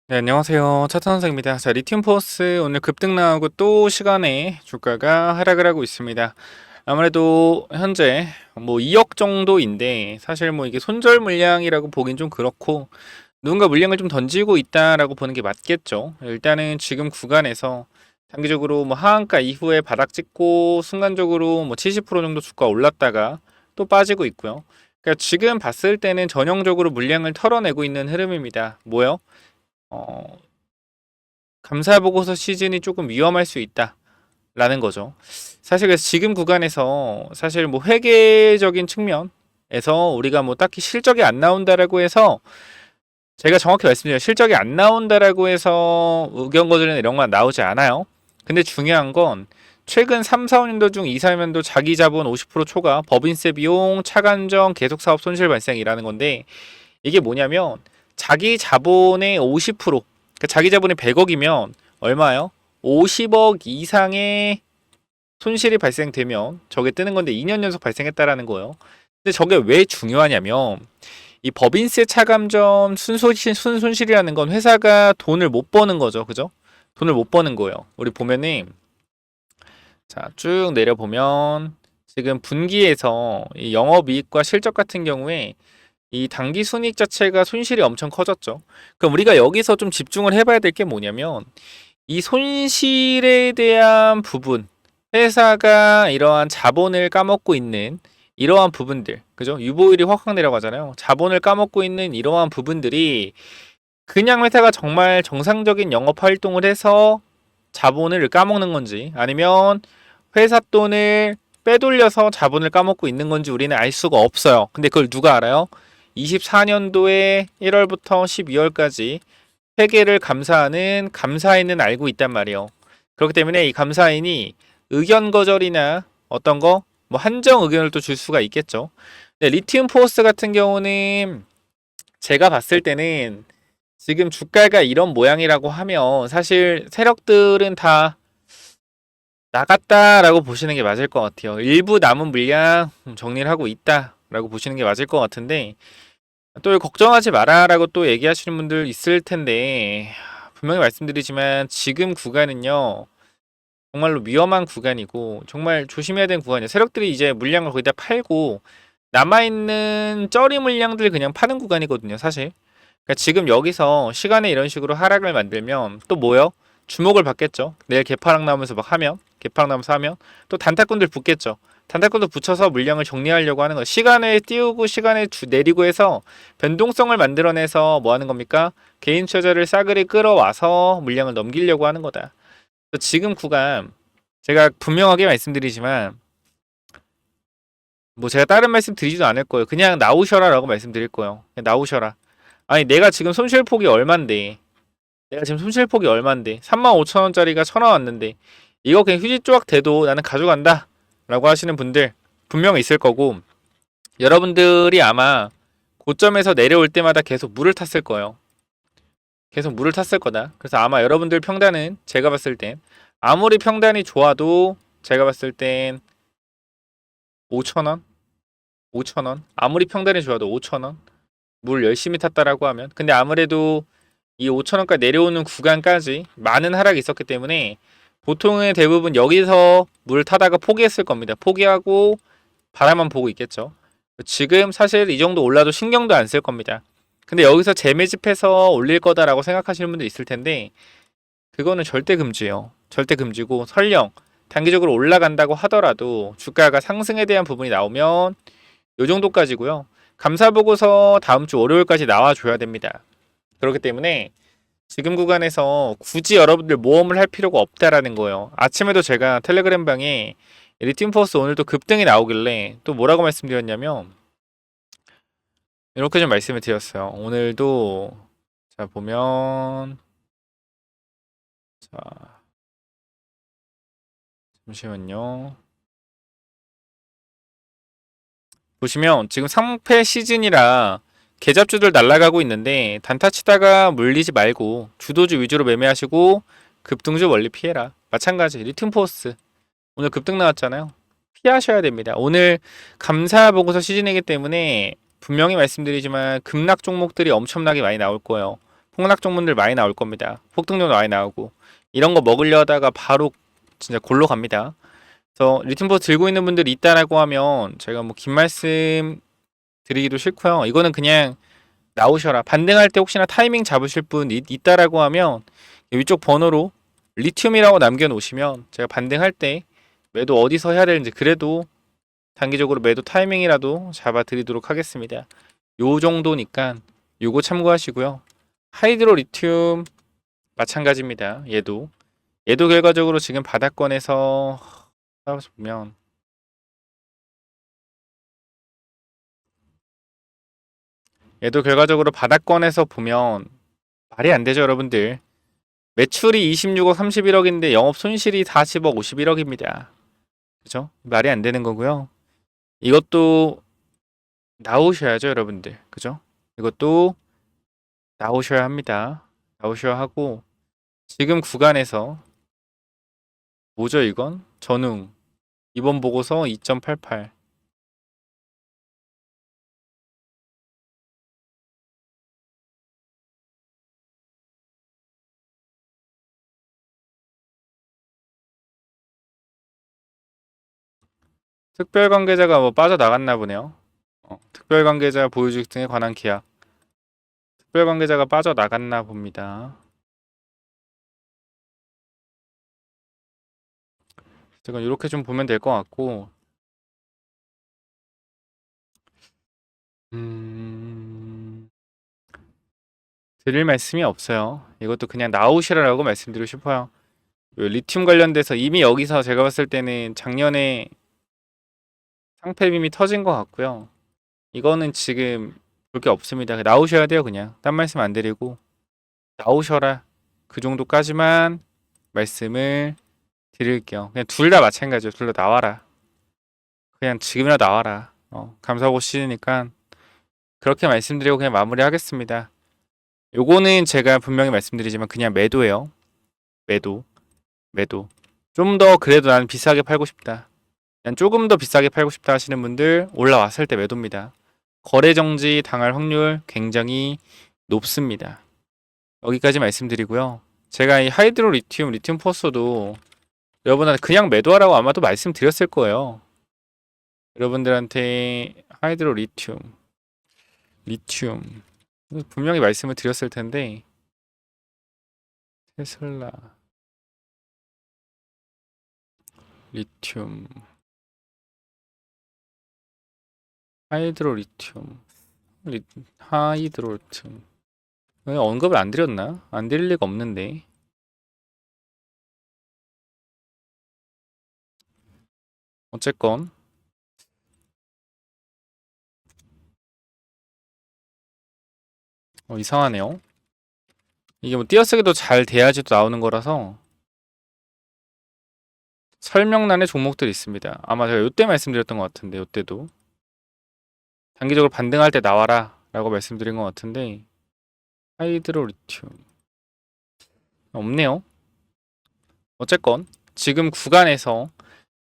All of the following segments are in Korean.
네, 안녕하세요. 차트선생입니다. 자, 리튬 포스 오늘 급등 나오고 또 시간에 주가가 하락을 하고 있습니다. 아무래도 현재 뭐 2억 정도인데 사실 뭐 이게 손절 물량이라고 보긴 좀 그렇고 누군가 물량을 좀 던지고 있다라고 보는 게 맞겠죠. 일단은 지금 구간에서 단기적으로 뭐 하한가 이후에 바닥 찍고 순간적으로 뭐 70% 정도 주가 올랐다가 또 빠지고 있고요. 그러니까 지금 봤을 때는 전형적으로 물량을 털어내고 있는 흐름입니다. 뭐요? 어, 감사보고서 시즌이 조금 위험할 수 있다라는 거죠. 사실 그래서 지금 구간에서 사실 뭐 회계적인 측면에서 우리가 뭐 딱히 실적이 안 나온다라고 해서 제가 정확히 말씀드려요. 실적이 안 나온다라고 해서 의견 거절이나 이런 건 나오지 않아요. 근데 중요한 건 최근 3, 4년도 중 2, 3년도 자기 자본 50% 초과 법인세 비용, 차관정, 계속 사업 손실 발생이라는 건데 이게 뭐냐면 자기 자본의 50%, 그러니까 자기 자본이 100억이면 얼마요? 50억 이상의 손실이 발생되면 저게 뜨는 건데 2년 연속 발생했다라는 거예요. 근데 저게 왜 중요하냐면 이 법인세 차감점 순손실이라는 건 회사가 돈을 못 버는 거죠. 그죠? 돈을 못 버는 거예요. 우리 보면은 자, 쭉 내려보면 지금 분기에서 이 영업이익과 실적 같은 경우에 이 당기 순이익 자체가 손실이 엄청 커졌죠. 그럼 우리가 여기서 좀 집중을 해봐야 될 게 뭐냐면 이 손실에 대한 부분, 회사가 이러한 자본을 까먹고 있는 이러한 부분들, 그죠? 유보율이 확확 내려가잖아요. 자본을 까먹고 있는 이러한 부분들이 그냥 회사가 정말 정상적인 영업 활동을 해서 자본을 까먹는 건지 아니면 회사 돈을 빼돌려서 자본을 까먹고 있는 건지 우리는 알 수가 없어요. 근데 그걸 누가 알아요? 24년도에 1월부터 12월까지 회계를 감사하는 감사인은 알고 있단 말이에요. 그렇기 때문에 이 감사인이 의견 거절이나 어떤 거, 뭐 한정 의견을 또 줄 수가 있겠죠. 근데 리튬 포스 같은 경우는 제가 봤을 때는 지금 주가가 이런 모양이라고 하면 사실 세력들은 다 나갔다라고 보시는 게 맞을 것 같아요. 일부 남은 물량 정리를 하고 있다라고 보시는 게 맞을 것 같은데 또 걱정하지 마라라고 또 얘기하시는 분들 있을 텐데 분명히 말씀드리지만 지금 구간은요 정말로 위험한 구간이고 정말 조심해야 되는 구간이에요. 세력들이 이제 물량을 거의 다 팔고 남아있는 쩌리 물량들 그냥 파는 구간이거든요, 사실. 그러니까 지금 여기서 시간에 이런 식으로 하락을 만들면 또 뭐요? 주목을 받겠죠. 내일 개파락 나오면서 막 하면 개파락 나오면서 하면 또 단타꾼들 붙겠죠. 단타꾼도 붙여서 물량을 정리하려고 하는 거예요. 시간을 띄우고 시간을 내리고 해서 변동성을 만들어내서 뭐 하는 겁니까? 개인 투자자를 싸그리 끌어와서 물량을 넘기려고 하는 거다. 지금 구간 제가 분명하게 말씀드리지만 뭐 제가 다른 말씀 드리지도 않을 거예요. 그냥 나오셔라라고 말씀드릴 거예요. 그냥 나오셔라. 아니 내가 지금 손실폭이 얼만데 내가 지금 손실폭이 얼만데 35,000원짜리가 1,000원 왔는데 이거 그냥 휴지 조각 돼도 나는 가져간다 라고 하시는 분들 분명히 있을 거고 여러분들이 아마 고점에서 내려올 때마다 계속 물을 탔을 거예요. 계속 물을 탔을 거다. 그래서 아마 여러분들 평단은 제가 봤을 땐 아무리 평단이 좋아도 제가 봤을 땐 5,000원? 5,000원? 아무리 평단이 좋아도 5,000원? 물 열심히 탔다라고 하면 근데 아무래도 이 5,000원까지 내려오는 구간까지 많은 하락이 있었기 때문에 보통의 대부분 여기서 물 타다가 포기했을 겁니다. 포기하고 바라만 보고 있겠죠. 지금 사실 이 정도 올라도 신경도 안 쓸 겁니다. 근데 여기서 재매집해서 올릴 거다라고 생각하시는 분들 있을 텐데 그거는 절대 금지예요. 절대 금지고 설령 단기적으로 올라간다고 하더라도 주가가 상승에 대한 부분이 나오면 요 정도까지고요. 감사 보고서 다음 주 월요일까지 나와줘야 됩니다. 그렇기 때문에 지금 구간에서 굳이 여러분들 모험을 할 필요가 없다라는 거예요. 아침에도 제가 텔레그램 방에 리튬포스 오늘도 급등이 나오길래 또 뭐라고 말씀드렸냐면 이렇게 좀 말씀을 드렸어요. 오늘도 자 보면 자 잠시만요. 보시면 지금 상패 시즌이라 계잡주들 날아가고 있는데 단타 치다가 물리지 말고 주도주 위주로 매매하시고 급등주 원리 피해라. 마찬가지 리튬포스 오늘 급등 나왔잖아요. 피하셔야 됩니다. 오늘 감사 보고서 시즌이기 때문에 분명히 말씀드리지만 급락 종목들이 엄청나게 많이 나올 거예요. 폭락 종목들 많이 나올 겁니다. 폭등도 많이 나오고 이런 거 먹으려다가 바로 진짜 골로 갑니다. 그래서 리튬포스 들고 있는 분들이 있다라고 하면 제가 뭐 긴 말씀 드리기도 싫고요. 이거는 그냥 나오셔라. 반등할 때 혹시나 타이밍 잡으실 분 있다라고 하면 위쪽 번호로 리튬이라고 남겨놓으시면 제가 반등할 때 매도 어디서 해야 되는지 그래도 단기적으로 매도 타이밍이라도 잡아드리도록 하겠습니다. 요 정도니까 요거 참고하시고요. 하이드로 리튬 마찬가지입니다. 얘도 결과적으로 지금 바닥권에서 보면 얘도 결과적으로 바닥권에서 보면 말이 안 되죠, 여러분들. 매출이 26억 31억인데 영업 손실이 40억 51억입니다. 그죠? 말이 안 되는 거고요. 이것도 나오셔야죠, 여러분들. 그죠? 이것도 나오셔야 합니다. 나오셔야 하고 지금 구간에서 뭐죠, 이건? 전웅 이번 보고서 2.88 특별관계자가 뭐 빠져나갔나 보네요. 특별관계자 보유주식 등에 관한 계약. 특별관계자가 빠져나갔나 봅니다. 지금 이렇게 좀 보면 될 것 같고 드릴 말씀이 없어요. 이것도 그냥 나오시라고 말씀드리고 싶어요. 리튬 관련돼서 이미 여기서 제가 봤을 때는 작년에 상패빔이 터진 것 같고요. 이거는 지금 볼 게 없습니다. 나오셔야 돼요. 그냥 딴 말씀 안 드리고 나오셔라. 그 정도까지만 말씀을 드릴게요. 그냥 둘 다 마찬가지예요. 둘 다 나와라. 그냥 지금이라 나와라. 감사하고 시니까 그렇게 말씀드리고 그냥 마무리하겠습니다. 요거는 제가 분명히 말씀드리지만 그냥 매도예요. 매도. 좀 더 그래도 나는 비싸게 팔고 싶다. 그냥 조금 더 비싸게 팔고 싶다 하시는 분들 올라왔을 때 매도입니다. 거래 정지 당할 확률 굉장히 높습니다. 여기까지 말씀드리고요. 제가 이 하이드로 리튬 포스도 여러분한테 그냥 매도하라고 아마도 말씀드렸을 거예요. 여러분들한테 하이드로 리튬 분명히 말씀을 드렸을 텐데 테슬라 리튬 하이드로 리튬 왜 언급을 안 드렸나? 안 드릴 리가 없는데. 어쨌건 이상하네요. 이게 뭐 띄어쓰기도 잘 돼야지도 나오는 거라서 설명란에 종목들이 있습니다. 아마 제가 요때 말씀드렸던 것 같은데 요때도 단기적으로 반등할 때 나와라 라고 말씀드린 것 같은데 하이드로 리튬 없네요. 어쨌건 지금 구간에서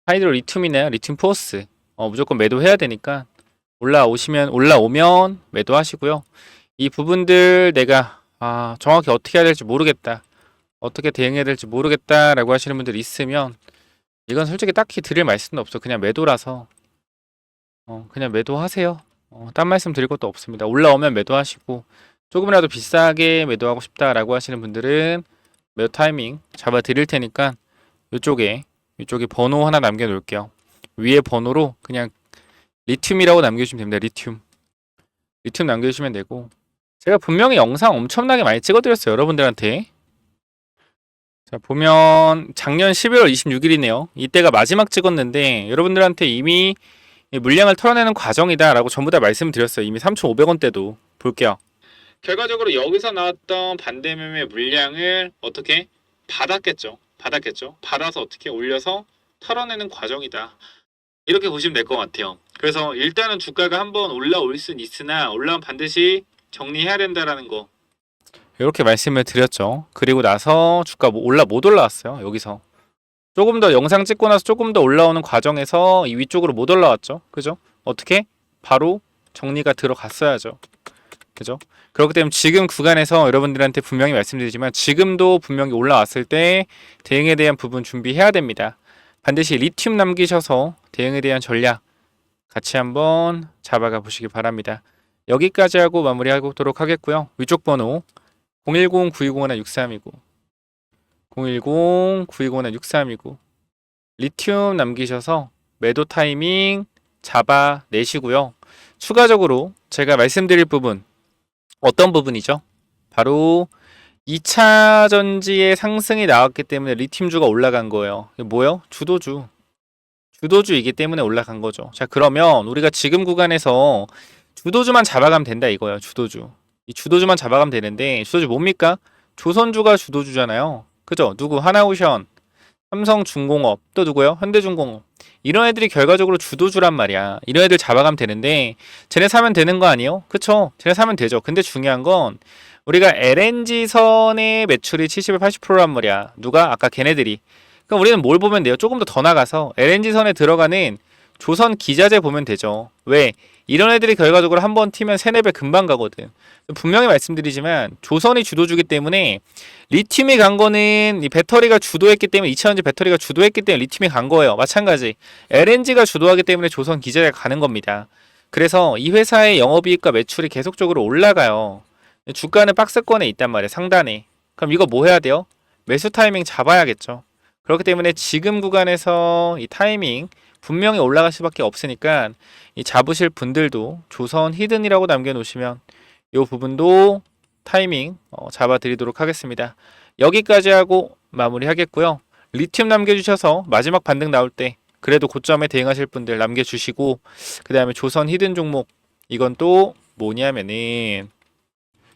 하이드로 리튬이나 리튬 포스 무조건 매도해야 되니까 올라오면 매도하시고요. 이 부분들 내가 정확히 어떻게 해야 될지 모르겠다. 어떻게 대응해야 될지 모르겠다 라고 하시는 분들 있으면 이건 솔직히 딱히 드릴 말씀도 없어. 그냥 매도라서 그냥 매도하세요. 딴 말씀 드릴 것도 없습니다. 올라오면 매도하시고 조금이라도 비싸게 매도하고 싶다라고 하시는 분들은 매도 타이밍 잡아 드릴 테니까 이쪽에 번호 하나 남겨 놓을게요. 위에 번호로 그냥 리튬이라고 남겨주시면 됩니다. 리튬 남겨주시면 되고 제가 분명히 영상 엄청나게 많이 찍어드렸어요. 여러분들한테. 자, 보면 작년 11월 26일이네요. 이때가 마지막 찍었는데 여러분들한테 이미 물량을 털어내는 과정이다 라고 전부 다 말씀을 드렸어요. 이미 3,500원대도 볼게요. 결과적으로 여기서 나왔던 반대매매 물량을 어떻게 받았겠죠. 받아서 어떻게 올려서 털어내는 과정이다. 이렇게 보시면 될 것 같아요. 그래서 일단은 주가가 한번 올라올 수는 있으나 올라오면 반드시 정리해야 된다라는 거 이렇게 말씀을 드렸죠. 그리고 나서 주가 못 올라왔어요. 여기서 조금 더 영상 찍고 나서 조금 더 올라오는 과정에서 이 위쪽으로 못 올라왔죠. 그죠? 어떻게? 바로 정리가 들어갔어야죠. 그죠? 그렇기 때문에 지금 구간에서 여러분들한테 분명히 말씀드리지만 지금도 분명히 올라왔을 때 대응에 대한 부분 준비해야 됩니다. 반드시 리튬 남기셔서 대응에 대한 전략 같이 한번 잡아가 보시기 바랍니다. 여기까지 하고 마무리하도록 하겠고요. 위쪽 번호 010-9201-6329 010-9201-6329 리튬 남기셔서 매도 타이밍 잡아내시고요. 추가적으로 제가 말씀드릴 부분 어떤 부분이죠? 바로 2차 전지의 상승이 나왔기 때문에 리튬주가 올라간 거예요. 이게 뭐예요? 주도주. 주도주이기 때문에 올라간 거죠. 자, 그러면 우리가 지금 구간에서 주도주만 잡아가면 된다 이거예요. 주도주. 이 주도주만 잡아가면 되는데 주도주 뭡니까? 조선주가 주도주잖아요. 그죠? 누구? 하나오션, 삼성중공업, 또 누구요? 현대중공업. 이런 애들이 결과적으로 주도주란 말이야. 이런 애들 잡아가면 되는데 쟤네 사면 되는 거 아니에요? 그쵸? 쟤네 사면 되죠. 근데 중요한 건 우리가 LNG선의 매출이 70에서 80%란 말이야. 누가? 아까 걔네들이. 그럼 우리는 뭘 보면 돼요? 조금 더 나가서 LNG선에 들어가는 조선 기자재 보면 되죠. 왜? 이런 애들이 결과적으로 한번 튀면 3, 4배 금방 가거든. 분명히 말씀드리지만 조선이 주도주기 때문에 리튬이 간 거는 이 배터리가 주도했기 때문에 2차전지 배터리가 주도했기 때문에 리튬이 간 거예요. 마찬가지 LNG가 주도하기 때문에 조선 기자재가 가는 겁니다. 그래서 이 회사의 영업이익과 매출이 계속적으로 올라가요. 주가는 박스권에 있단 말이에요. 상단에. 그럼 이거 뭐 해야 돼요? 매수 타이밍 잡아야겠죠. 그렇기 때문에 지금 구간에서 이 타이밍 분명히 올라갈 수밖에 없으니까 이 잡으실 분들도 조선 히든이라고 남겨놓으시면 이 부분도 타이밍 잡아드리도록 하겠습니다. 여기까지 하고 마무리하겠고요. 리튬 남겨주셔서 마지막 반등 나올 때 그래도 고점에 대응하실 분들 남겨주시고 그 다음에 조선 히든 종목 이건 또 뭐냐면은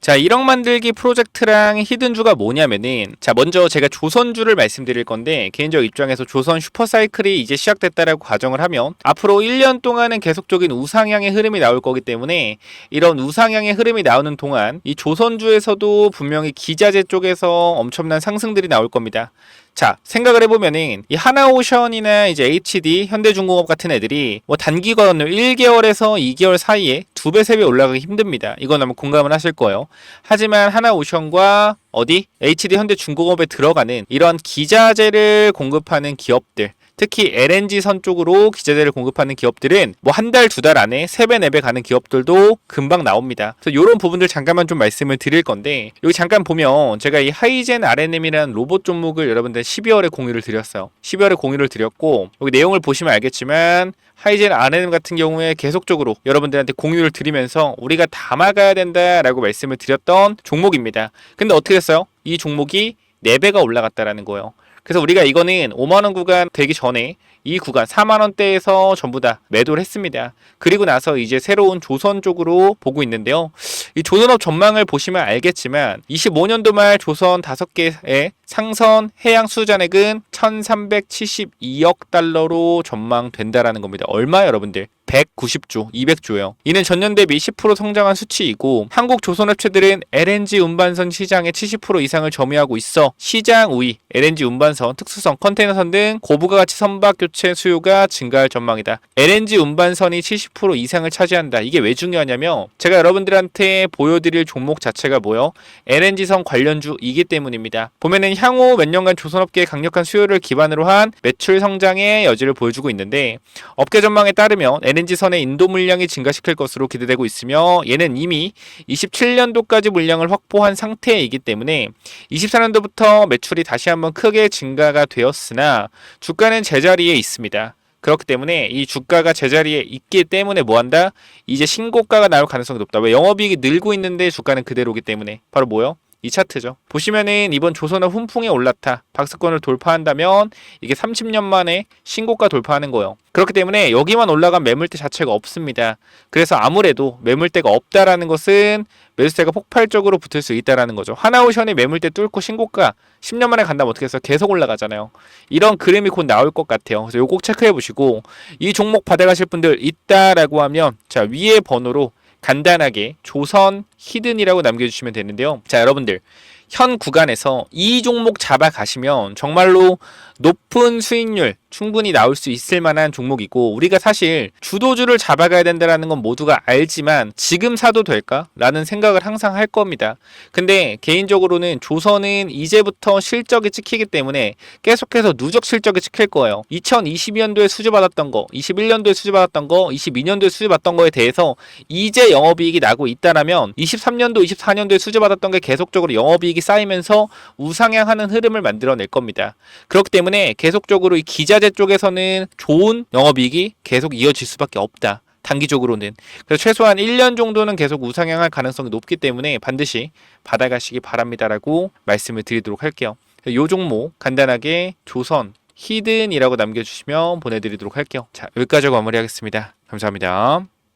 자, 1억 만들기 프로젝트랑 히든주가 뭐냐면은 자, 먼저 제가 조선주를 말씀드릴 건데 개인적 입장에서 조선 슈퍼사이클이 이제 시작됐다라고 가정을 하면 앞으로 1년 동안은 계속적인 우상향의 흐름이 나올 거기 때문에 이런 우상향의 흐름이 나오는 동안 이 조선주에서도 분명히 기자재 쪽에서 엄청난 상승들이 나올 겁니다. 자, 생각을 해보면은 이 하나오션이나 이제 HD, 현대중공업 같은 애들이 뭐 단기간으로 1개월에서 2개월 사이에 2배, 3배 올라가기 힘듭니다. 이건 아마 공감을 하실 거예요. 하지만 하나오션과 어디? HD, 현대중공업에 들어가는 이런 기자재를 공급하는 기업들 특히 LNG선 쪽으로 기자재를 공급하는 기업들은 뭐 한 달, 2달 안에 3배, 4배 가는 기업들도 금방 나옵니다. 그래서 이런 부분들 잠깐만 좀 말씀을 드릴 건데 여기 잠깐 보면 제가 이 하이젠 RNM이라는 로봇 종목을 여러분들 12월에 공유를 드렸어요. 12월에 공유를 드렸고 여기 내용을 보시면 알겠지만 하이젠 RNM 같은 경우에 계속적으로 여러분들한테 공유를 드리면서 우리가 담아가야 된다라고 말씀을 드렸던 종목입니다. 근데 어떻게 됐어요? 이 종목이 4배가 올라갔다라는 거예요. 그래서 우리가 이거는 5만원 구간 되기 전에 이 구간 4만원대에서 전부 다 매도를 했습니다. 그리고 나서 이제 새로운 조선 쪽으로 보고 있는데요. 이 조선업 전망을 보시면 알겠지만 25년도 말 조선 5개의 상선 해양 수주잔액은 1372억 달러로 전망된다라는 겁니다. 얼마 여러분들? 190조, 200조요. 이는 전년 대비 10% 성장한 수치이고 한국 조선업체들은 LNG 운반선 시장의 70% 이상을 점유하고 있어 시장 우위, LNG 운반선, 특수선, 컨테이너선 등 고부가 가치 선박 교체 수요가 증가할 전망이다. LNG 운반선이 70% 이상을 차지한다. 이게 왜 중요하냐면 제가 여러분들한테 보여드릴 종목 자체가 뭐요? LNG선 관련주이기 때문입니다. 보면은 향후 몇 년간 조선업계의 강력한 수요를 기반으로 한 매출 성장의 여지를 보여주고 있는데 업계 전망에 따르면 LNG선의 인도 물량이 증가시킬 것으로 기대되고 있으며 얘는 이미 27년도까지 물량을 확보한 상태이기 때문에 24년도부터 매출이 다시 한번 크게 증가가 되었으나 주가는 제자리에 있습니다. 그렇기 때문에 이 주가가 제자리에 있기 때문에 뭐한다? 이제 신고가가 나올 가능성이 높다. 왜? 영업이익이 늘고 있는데 주가는 그대로기 때문에. 바로 뭐요? 이 차트죠. 보시면은 이번 조선업 훈풍에 올라타 박스권을 돌파한다면 이게 30년 만에 신고가 돌파하는 거예요. 그렇기 때문에 여기만 올라간 매물대 자체가 없습니다. 그래서 아무래도 매물대가 없다라는 것은 매수세가 폭발적으로 붙을 수 있다라는 거죠. 하나오션이 매물대 뚫고 신고가 10년 만에 간다면 어떻게 해서 계속 올라가잖아요. 이런 그림이 곧 나올 것 같아요. 그래서 이거 꼭 체크해 보시고 이 종목 받아가실 분들 있다라고 하면 자 위에 번호로 간단하게 조선 히든이라고 남겨주시면 되는데요. 자 여러분들 현 구간에서 이 종목 잡아가시면 정말로 높은 수익률 충분히 나올 수 있을 만한 종목이고, 우리가 사실 주도주를 잡아가야 된다는 건 모두가 알지만 지금 사도 될까? 라는 생각을 항상 할 겁니다. 근데 개인적으로는 조선은 이제부터 실적이 찍히기 때문에 계속해서 누적 실적이 찍힐 거예요. 2022년도에 수주받았던 거, 21년도에 수주받았던 거, 22년도에 수주받았던 거에 대해서 이제 영업이익이 나고 있다라면 23년도, 24년도에 수주받았던 게 계속적으로 영업이익이 쌓이면서 우상향하는 흐름을 만들어낼 겁니다. 그렇기 때문에 계속적으로 이 기자재 쪽에서는 좋은 영업이익이 계속 이어질 수밖에 없다. 단기적으로는. 그래서 최소한 1년 정도는 계속 우상향할 가능성이 높기 때문에 반드시 받아가시기 바랍니다라고 말씀을 드리도록 할게요. 이 종목 간단하게 조선 히든이라고 남겨주시면 보내드리도록 할게요. 자, 여기까지 마무리하겠습니다. 감사합니다.